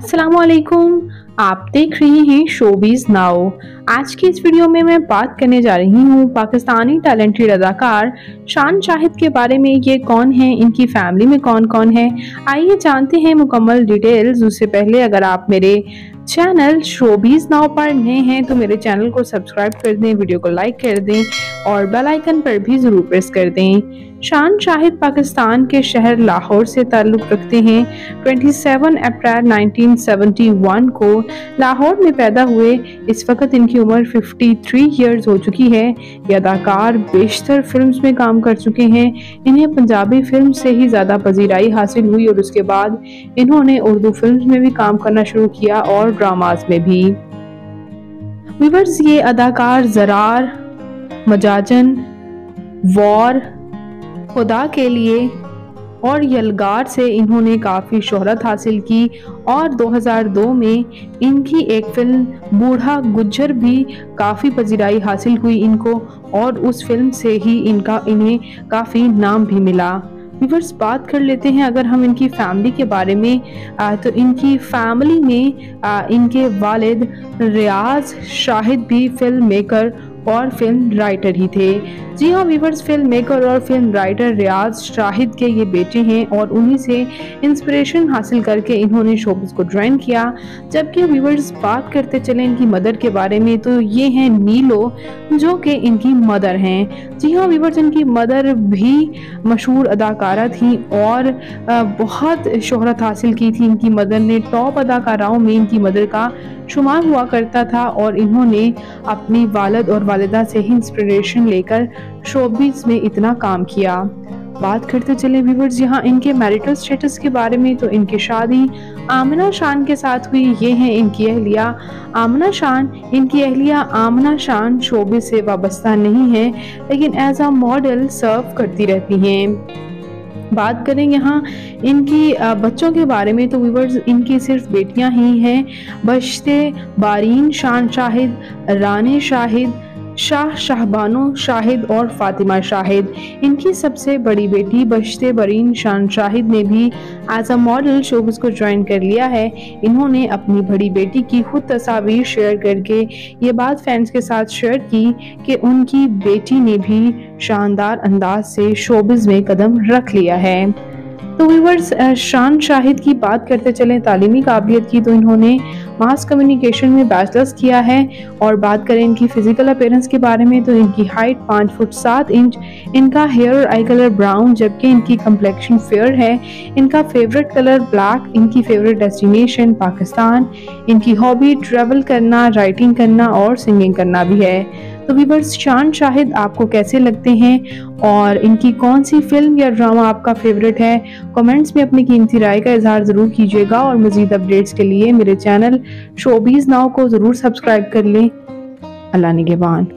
अस्सलामुअलैकुम, आप देख रहे हैं शोबिज़ नाउ। आज की इस वीडियो में मैं बात करने जा रही हूँ पाकिस्तानी टैलेंटेड अदाकार शान शाहिद के बारे में। ये कौन है, इनकी फैमिली में कौन कौन है, आइए जानते हैं मुकम्मल डिटेल्स। उससे पहले अगर आप मेरे चैनल शोबिज़ नाउ पर नए हैं तो मेरे चैनल को सब्सक्राइब कर दें, वीडियो को लाइक कर दें और बेल आइकन पर भी ज़रूर प्रेस कर दें। शान शाहिद पाकिस्तान के शहर लाहौर से ताल्लुक़ रखते हैं। 27 अप्रैल 1971 को लाहौर में पैदा हुए। इस वक्त इनकी उम्र 53 ईयर्स हो चुकी है। ये अदाकार बेशतर फिल्म्स में काम कर चुके हैं। इन्हें पंजाबी फिल्म से ही ज़्यादा पजीराई हासिल हुई और उसके बाद इन्होंने उर्दू फिल्म्स में भी काम करना शुरू किया और ड्रामास में भी। व्यूअर्स, ये अदाकार ज़रार, मजाजन, वॉर, खुदा के लिए और यलगार से इन्होंने काफ़ी शोहरत हासिल की और 2002 में इनकी एक फिल्म बूढ़ा गुज्जर भी काफ़ी पजीराई हासिल हुई इनको और उस फिल्म से ही इन्हें काफ़ी नाम भी मिला। व्यूअर्स, बात कर लेते हैं अगर हम इनकी फैमिली के बारे में तो इनकी फैमिली में इनके वालिद रियाज शाहिद भी फिल्म मेकर और फिल्म राइटर ही थे। जी हाँ व्यूअर्स, फिल्म मेकर और फिल्म राइटर रियाज शाहिद के ये बेटे हैं और उन्हीं से इंस्पिरेशन हासिल करके इन्होंने शोबिज़ को ज्वाइन किया। जबकि व्यूअर्स, बात करते चले इनकी मदर के बारे में तो ये हैं नीलो, जो कि इनकी मदर हैं। जी हाँ व्यूअर्स, इनकी मदर भी मशहूर अदाकारा थी और बहुत शोहरत हासिल की थी। इनकी मदर ने टॉप अदाकाराओं में इनकी मदर का शुमार हुआ करता था और इन्होंने अपनी वालिद और वालिदा से ही इंस्पिरेशन लेकर शोबिज़ में इतना काम किया। बात करते चले व्यूअर्स यहाँ इनके मैरिटल स्टेटस के बारे में तो इनकी शादी आमना शान के साथ हुई। ये हैं इनकी अहलिया आमना शान। इनकी अहलिया आमना शान शोबिज़ से वाबस्ता नहीं है लेकिन एज अ मॉडल सर्व करती रहती हैं। बात करें यहाँ इनकी बच्चों के बारे में तो व्यूअर्स, इनकी सिर्फ बेटियां ही हैं, बश्ते बारीन शान शाहिद, राने शाहिद, शाह शाहबानो शाहिद और फातिमा शाहिद। इनकी सबसे बड़ी बेटी बश्ते बरीन शान शाहिद ने भी एज अ मॉडल शोबिज़ को ज्वाइन कर लिया है। इन्होंने अपनी बड़ी बेटी की खुद तस्वीर शेयर करके ये बात फैंस के साथ शेयर की कि उनकी बेटी ने भी शानदार अंदाज से शोबिज़ में कदम रख लिया है। तो व्यूअर्स, शान शाहिद की बात करते चलें तालीमी काबिलियत की तो इन्होंने मास कम्युनिकेशन में बैचलर्स किया है। और बात करें इनकी फिजिकल अपीयरेंस के बारे में तो इनकी हाइट 5 फुट 7 इंच, इनका हेयर और आई कलर ब्राउन, जबकि इनकी कम्प्लेक्शन फेयर है। इनका फेवरेट कलर ब्लैक, इनकी फेवरेट डेस्टिनेशन पाकिस्तान, इनकी हॉबी ट्रैवल करना, राइटिंग करना और सिंगिंग करना भी है। तो व्यूअर्स, शान शाहिद आपको कैसे लगते हैं और इनकी कौन सी फिल्म या ड्रामा आपका फेवरेट है, कमेंट्स में अपनी कीमती राय का इजहार ज़रूर कीजिएगा और मज़ीद अपडेट्स के लिए मेरे चैनल शोबिज़ नाउ को ज़रूर सब्सक्राइब कर लें। अल्लाह निगहबान।